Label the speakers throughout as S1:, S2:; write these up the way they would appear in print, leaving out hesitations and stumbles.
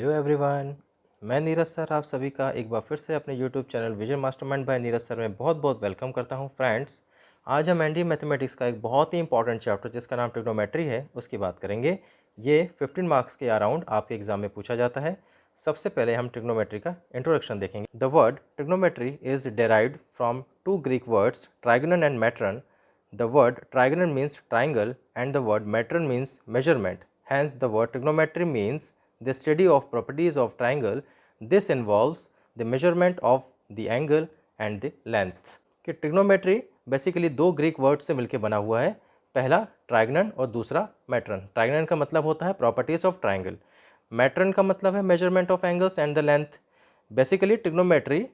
S1: Hello everyone, मैं Neeraj sir आप सभी का एक बार फिर से अपने YouTube channel Vision Mastermind by Neeraj sir में बहुत बहुत वेलकम करता हूं। फ्रेंड्स, आज हम एनडी मैथमेटिक्स का एक बहुत ही इंपॉर्टेंट चैप्टर जिसका नाम ट्रिग्नोमेट्री है उसकी बात करेंगे। ये 15 मार्क्स के अराउंड आपके एग्जाम में पूछा जाता है। सबसे पहले हम ट्रिग्नोमेट्री का इंट्रोडक्शन देखेंगे। The word trigonometry is derived from two Greek words trigonon and metron. The word trigonal means triangle and the word matron means measurement. Hence, the word trigonometry means the study of properties of triangle. This involves the measurement of the angle and the length. कि trigonometry basically दो Greek word से मिलकर बना हुआ है। पहला ट्राइगनन और दूसरा मैट्रन। ट्राइगनन का मतलब होता है प्रॉपर्टीज ऑफ ट्राइंगल, मैट्रन का मतलब है measurement of angles and the length. Basically trigonometry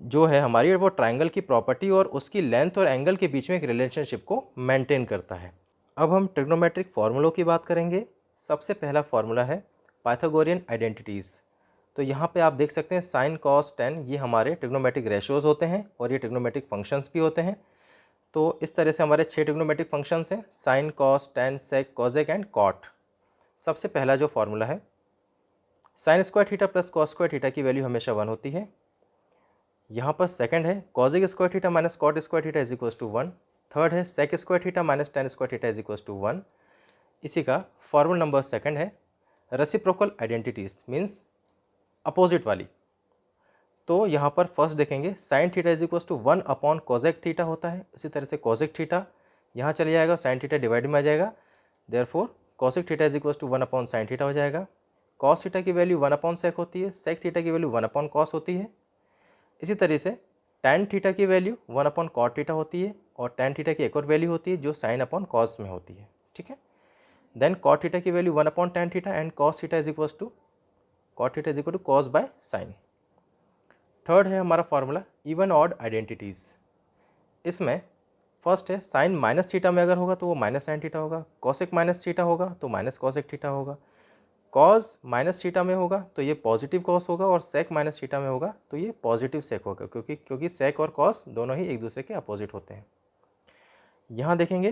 S1: जो है हमारी वो ट्राइंगल की प्रॉपर्टी और उसकी लेंथ और एंगल के बीच में एक रिलेशनशिप को मेंटेन करता है। अब हम ट्रिग्नोमेट्रिक फार्मूलों की बात करेंगे। सबसे पहला फार्मूला है पाइथागोरियन आइडेंटिटीज़। तो यहाँ पे आप देख सकते हैं साइन कॉस टेन, ये हमारे ट्रिग्नोमेट्रिक रेशियोज़ होते हैं और ये ट्रिग्नोमेट्रिक फंक्शंस भी होते हैं। तो इस तरह से हमारे 6 ट्रिग्नोमेट्रिक फंक्शंस हैं, sine cos tan sec cosec and cot. सबसे पहला जो फार्मूला है, sine square theta plus cos square theta की वैल्यू हमेशा 1 होती है। यहाँ पर सेकंड है cosec square theta minus cot square theta is equals to 1। Third है sec square theta minus tan square theta is equals to 1। इसी का फॉर्मूला नंबर सेकंड है रेसिप्रोकल आइडेंटिटीज मीन्स अपोजिट वाली। तो यहाँ पर फर्स्ट देखेंगे sine theta is equals to 1 upon cosec theta होता है। इसी तरह से कॉजेक थीटा यहाँ चले जाएगा, साइन थीटा डिवाइड में आ जाएगा, therefore cosec theta is equals to 1 upon sine theta हो जाएगा। कॉस थीटा की वैल्यू 1 अपॉन सेक होती है, सेक थीटा की वैल्यू 1 अपॉन कॉस होती है। इसी तरह से tan थीटा की वैल्यू 1 अपॉन कॉट थीटा होती है और tan थीटा की एक और वैल्यू होती है जो साइन अपॉन कॉस में होती है। ठीक है, देन कॉट थीटा की value 1 upon tan theta and cos theta is equals to cot theta is equal to cos by sine. Third है हमारा फॉर्मूला इवन ऑड आइडेंटिटीज़। इसमें फर्स्ट है साइन माइनस थीटा में अगर होगा तो वो माइनस साइन थीटा होगा, कॉसेक माइनस थीटा होगा तो माइनस कॉसेक थीटा होगा, कॉस माइनस थीटा में होगा तो ये पॉजिटिव कॉस होगा और सेक माइनस थीटा में होगा तो ये पॉजिटिव सेक होगा, क्योंकि सेक और कॉस दोनों ही एक दूसरे के अपोजिट होते हैं। यहाँ देखेंगे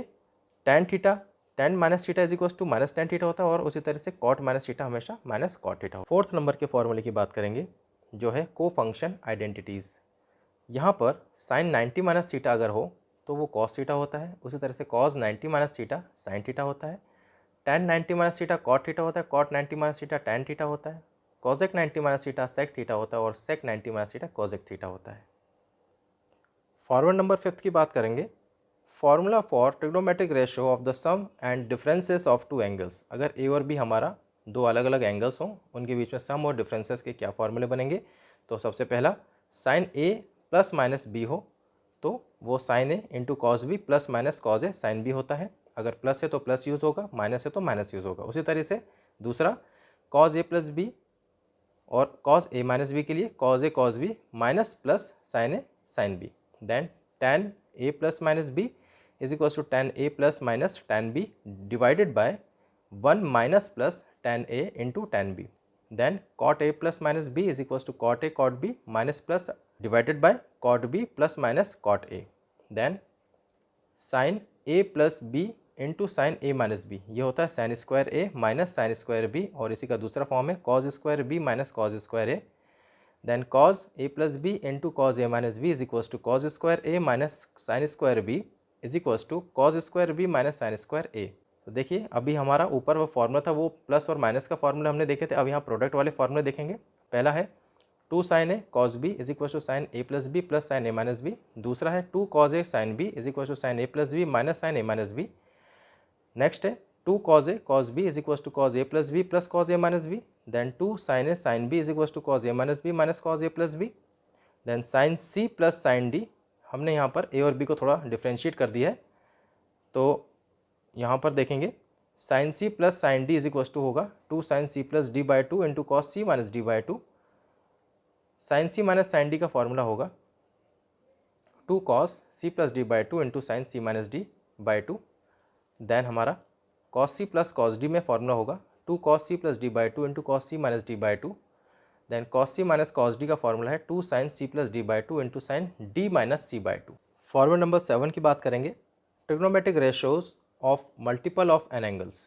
S1: tan theta, tan minus theta is equals to minus tan theta होता है और उसी तरह से कॉट माइनस थीटा हमेशा माइनस कॉट थीटा होता है। फोर्थ नंबर के फॉर्मूले की बात करेंगे जो है को फंक्शन आइडेंटिटीज़। यहाँ पर साइन 90 माइनस थीटा अगर हो तो वो कॉस थीटा होता है, उसी तरह से cos 90 minus theta sine theta होता है, tan 90 minus theta cot theta होता है, cot 90 minus theta tan theta होता है, cosec 90 minus theta sec theta होता है और sec 90 minus theta cosec theta होता है। फॉर्मूला नंबर 5 की बात करेंगे, formula for trigonometric ratio of the sum and differences of two angles. अगर ए और बी हमारा दो अलग अलग एंगल्स हों, उनके बीच में सम और डिफरेंसेस के क्या फॉर्मूले बनेंगे। तो सबसे पहला sine A plus minus B हो तो वो sine A into cos B plus minus cos A sine B होता है। अगर प्लस है तो प्लस यूज़ होगा, माइनस है तो माइनस यूज़ होगा। उसी तरह से दूसरा कॉस ए प्लस बी और कॉस ए माइनस बी के लिए cos B minus plus sine A sine B. Then tan A plus minus B is equals to tan A plus minus tan B divided by 1 minus plus tan A into tan B. Then cot A plus minus B is equals to cot A cot B minus plus divided by cot B plus minus cot A. Then sine A plus B into sine A minus B, ये होता है sine square A minus sine square B और इसी का दूसरा form है cos square B minus cos square A. Then cos A plus B into cos A minus B is equals to cos square A minus sine square B is equals to cos square B minus sine square A. तो देखिए अभी हमारा ऊपर वो formula था वो plus और minus का फॉर्मूला हमने देखे थे, अब यहाँ प्रोडक्ट वाले फॉर्मूले देखेंगे। पहला है 2 sine A cos B is equal to sine A plus B plus sine A minus B. दूसरा है 2 cos A sine B is equal to sine A plus B minus sine A minus B. Next है 2 cos A cos B is equal to cos A plus B plus cos A minus B. Then 2 sine A sine B is equal to cos A minus B minus cos A plus B. Then sine C plus sine D, हमने यहाँ पर ए और B को थोड़ा differentiate कर दिया है तो यहाँ पर देखेंगे sine C plus sine D is equal to होगा 2 sine C plus D by 2 into cos C minus D by 2। Sine C minus sine D का फॉर्मूला होगा 2 cos C plus D by 2 into sine C minus D by 2। Then हमारा cos C plus cos D में formula होगा 2 cos C plus D by 2 into cos C minus D by 2। Then cos C minus cos D का formula है 2 sine C plus D by 2 into sine D minus C by 2। Formula number 7 की बात करेंगे, trigonometric ratios of multiple of an angles.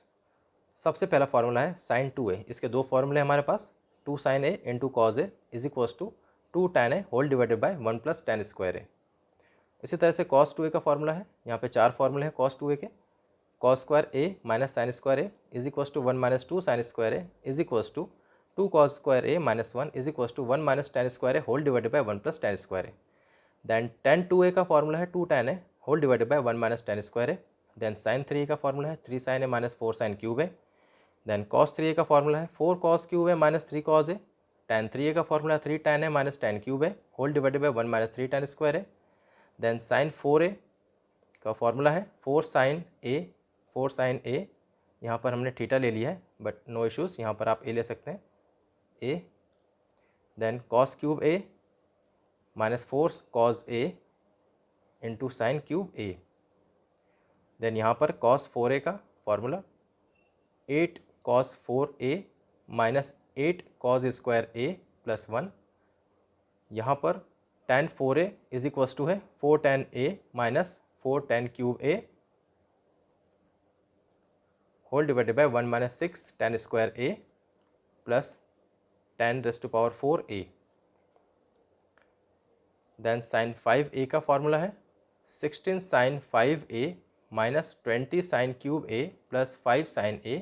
S1: सबसे पहला formula है sign 2a। इसके दो फार्मूले हमारे पास, 2 sin a into cos A is equals to 2 tan a whole divided by 1 plus tan square A. इसी तरह से cos 2a का फार्मूला है, यहाँ पे 4 फार्मूले हैं cos 2a के। cos square a minus sine square A is equals to 1 minus 2 sin square A is equals to 2 cos square A minus 1 is equals to 1 minus tan square A whole divided by 1 plus tan square A. Then tan 2a का formula है 2 tan a whole divided by 1 minus tan square A. Then sin 3a का formula है 3 sin a minus 4 sin cube A. Then cos 3a का formula है 4 cos cube A minus 3 cos A. tan 3a का formula है 3 tan a minus tan cube A whole divided by 1 minus 3 tan square A. Then sin 4a का formula है 4 sin a, यहाँ पर हमने theta ले लिया है बट नो इश्यूज़, यहाँ पर आप a ले सकते हैं a। Then cos cube a minus 4 cos a into sine cube a। Then यहाँ पर cos 4a का formula 8 cos 4a minus 8 cos square a plus 1। यहाँ पर tan 4a is equals to है 4 tan a minus 4 tan cube a whole divided by 1 minus 6 tan square a plus tan raise to power 4a। Then sine 5a का formula है 16 sin 5a minus 20 sin cube a plus 5 sin a।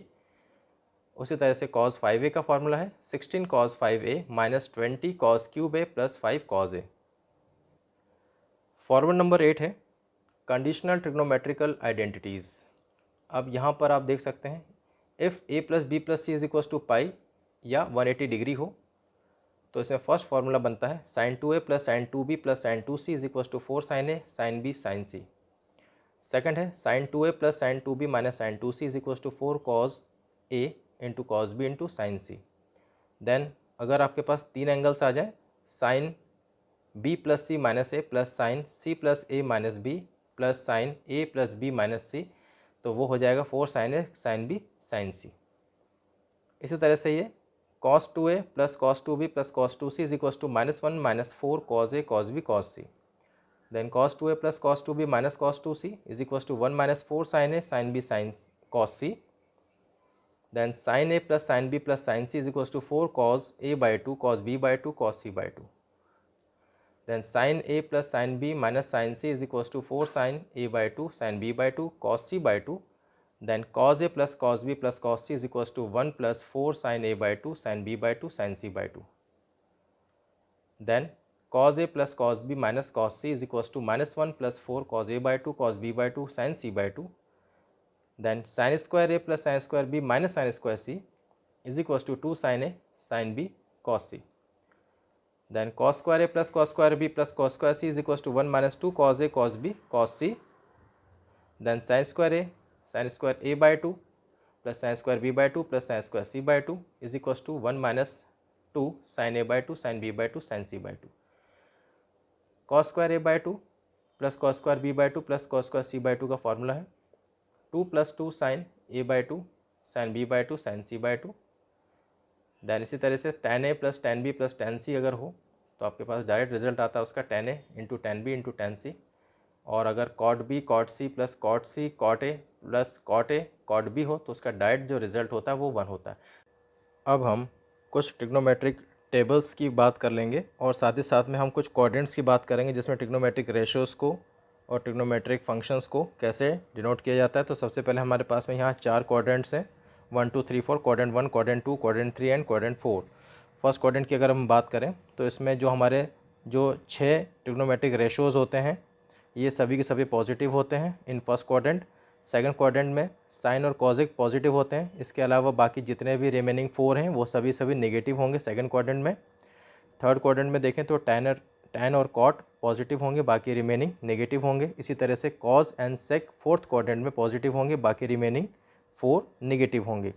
S1: उसी तरह से cos 5a का formula है 16 cos 5a minus 20 cos cube a plus 5 cos a। Formula number 8 है conditional trigonometrical identities. अब यहाँ पर आप देख सकते हैं if a plus B plus C is equals to pi या 180 डिग्री हो तो इसमें फर्स्ट फार्मूला बनता है sin 2a plus sin 2b plus sin 2c is equals to 4 sin a sin b sin c। Second है sin 2a plus sin 2b minus sin 2c is equals to 4 cos a into cos B into sine C. Then अगर आपके पास तीन angles आ जाए sine B plus C minus A plus sine C plus A minus B plus sine A plus B minus सी, तो वो हो जाएगा 4 sin A sine B sine C. इसी तरह से ये cos 2a plus cos 2b plus cos 2c is equals to -1 minus 4 cos a cos b cos c। Then cos 2a plus cos 2b minus cos 2c is equals to 1 minus 4 sin a sin b sin cos c। Then sin a plus sin b plus sin c is equals to 4 cos a by 2 cos b by 2 cos c by 2. Then sin a plus sin b minus sin c is equals to 4 sin a by 2 sin b by 2 cos c by 2. Then cos a plus cos b plus cos c is equals to 1 plus 4 sin a by 2 sin b by 2 sin c by 2. Then cos a plus cos b minus cos c is equals to -1 plus 4 cos a by 2 cos b by 2 sin c by 2. Then sin square a plus sin square b minus sin square c is equals to 2 sin a sin b cos c. Then cos square a plus cos square b plus cos square c is equals to 1 minus 2 cos a cos b cos c. Then sin square a by 2 plus sin square b by 2 plus sin square c by 2 is equals to 1 minus 2 sin a by 2 sin b by 2 sin c by 2. Cos square a by 2 plus cos square b by 2 plus cos square c by 2 का formula है 2 plus 2 sin a by 2 sin b by 2 sin c by 2। Then इसी तरह से tan a plus tan b plus tan c अगर हो तो आपके पास direct result आता है उसका tan a into tan b into tan c। और अगर cot b cot c plus cot c cot a plus cot a cot b हो तो उसका डायरेक्ट जो रिजल्ट होता है वो 1 होता है। अब हम कुछ ट्रिग्नोमेट्रिक टेबल्स की बात कर लेंगे और साथ ही साथ में हम कुछ कोऑर्डिनेट्स की बात करेंगे जिसमें ट्रिग्नोमेट्रिक रेशियोज़ को और ट्रिग्नोमेट्रिक फंक्शंस को कैसे डिनोट किया जाता है। तो सबसे पहले हमारे पास में यहाँ 4 क्वाड्रेंट्स हैं 1 2 3 4, quadrant 1 quadrant 2 quadrant 3 and quadrant 4। First quadrant की अगर हम बात करें तो इसमें जो हमारे जो 6 ट्रिग्नोमेट्रिक रेशियोज़ होते हैं ये सभी के सभी पॉजिटिव होते हैं in first quadrant. Second quadrant में साइन और कॉजिक पॉजिटिव होते हैं, इसके अलावा बाकी जितने भी रिमेनिंग 4 हैं वो सभी नेगेटिव होंगे सेकंड क्वाड्रेंट में। थर्ड क्वाड्रेंट में देखें तो टैन और कॉट पॉजिटिव होंगे, बाकी रिमेनिंग नेगेटिव होंगे। इसी तरह से cos and sec fourth quadrant में पॉजिटिव होंगे, बाकी रिमेनिंग 4 नेगेटिव होंगे।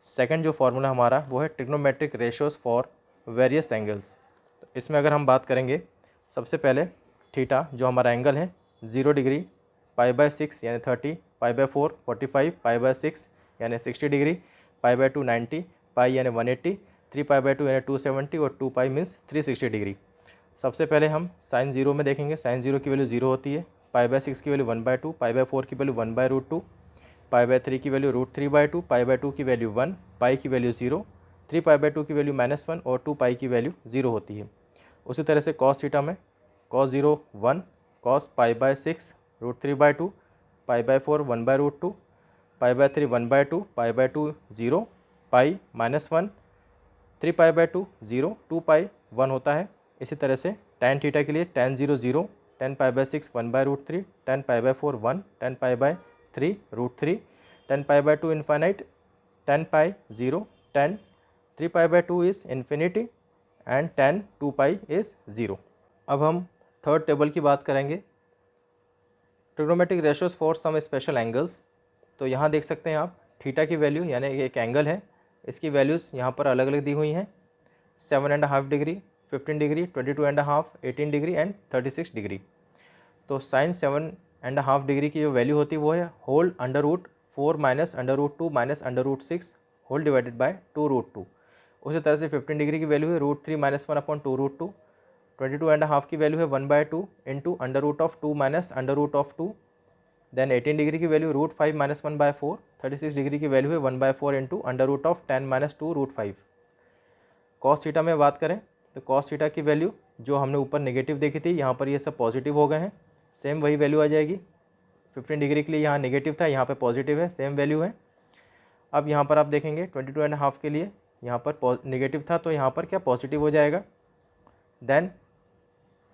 S1: सेकंड जो फार्मूला हमारा वो है trigonometric ratios for various angles. तो इसमें अगर हम बात करेंगे सबसे पहले थीटा जो हमारा एंगल है 0 डिग्री, π/6 यानी 30, π/4 45, π/6 यानी 60 डिग्री, π/2 90, पाई यानी 180, 3π/2 यानी 270 और 2π मीन्स 360 डिग्री। सबसे पहले हम साइन 0 में देखेंगे, साइन 0 की वैल्यू 0 होती है, π/6 की वैल्यू 1/2, π/4 की वैल्यू 1/√2, पाई बाय 3 की वैल्यू √3/2, पाई बाय 2 की वैल्यू 1, पाई की वैल्यू 0, 3 पाई बाय 2 की वैल्यू -1 और 2 पाई की वैल्यू 0 होती है। उसी तरह से कॉस थीटा में cos 0 1, cos pi by 6 √3/2, pi by 4 1/√2, pi by 3 1/2, pi by 2 0, pi -1, 3 pi by 2 0, 2 पाई 1 होता है। इसी तरह से tan थीटा के लिए tan 0 0, tan pi by 6 1/√3, tan pi by 4 1, tan pi by 3 √3, tan pi by 2 infinite, tan pi 0, tan 3 pi by 2 is infinity and tan 2 pi is 0। अब हम third table की बात करेंगे, trigonometric ratios for some special angles. तो यहाँ देख सकते हैं आप थीटा की वैल्यू, यानी एक एंगल है, इसकी वैल्यूज़ यहाँ पर अलग अलग दी हुई हैं, 7.5 degree, 15 degree, 22.5, 18 degree and 36 degree. तो साइन 7.5 डिग्री की जो वैल्यू होती है वो है whole √4 minus √2 minus √6 whole divided by 2√2। उसी तरह से 15 डिग्री की वैल्यू है √3 माइनस 1/2√2, 22.5 की वैल्यू है 1/2 इंटू √2 माइनस √2। देन 18 डिग्री की वैल्यू √5 माइनस 1/4, 36 डिग्री की वैल्यू है 1/4 इंटू √10 माइनस 2√5। कॉस थीटा में बात करें तो कॉस थीटा की वैल्यू जो हमने ऊपर नेगेटिव देखी थी, यहाँ पर ये सब पॉजिटिव हो गए हैं, सेम वही वैल्यू आ जाएगी। 15 डिग्री के लिए यहाँ नेगेटिव था, यहाँ पे पॉजिटिव है, सेम वैल्यू है। अब यहाँ पर आप देखेंगे 22.5 के लिए यहाँ पर नेगेटिव था, तो यहाँ पर क्या पॉजिटिव हो जाएगा। देन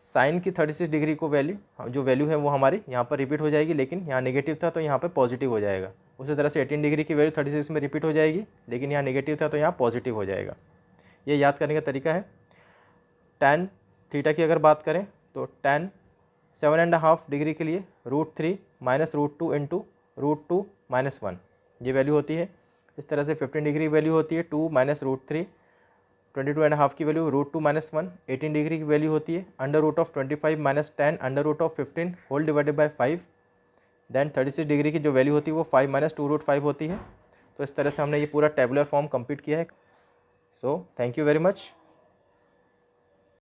S1: साइन की 36 डिग्री को वैल्यू जो वैल्यू है वो हमारी यहाँ पर रिपीट हो जाएगी, लेकिन यहाँ नेगेटिव था तो यहाँ पर पॉजिटिव हो जाएगा। उसी तरह से 18 डिग्री की वैल्यू 36 में रिपीट हो जाएगी, लेकिन यहाँ नेगेटिव था तो यहाँ पॉजिटिव हो जाएगा। ये याद करने का तरीका है। tan थीटा की अगर बात करें तो tan 7.5 डिग्री के लिए √3 माइनस √2 इंटू √2 माइनस 1 ये वैल्यू होती है। इस तरह से 15 डिग्री वैल्यू होती है 2 माइनस √3, 22.5 की वैल्यू √2 माइनस 1, 18 डिग्री की वैल्यू होती है √25 minus 10 √15 whole divided by 5। Then 36 degree की जो वैल्यू होती है वो 5 माइनस 2√5 होती है। तो इस तरह से हमने ये पूरा टेबुलर फॉर्म कंप्लीट किया है। So thank you very much.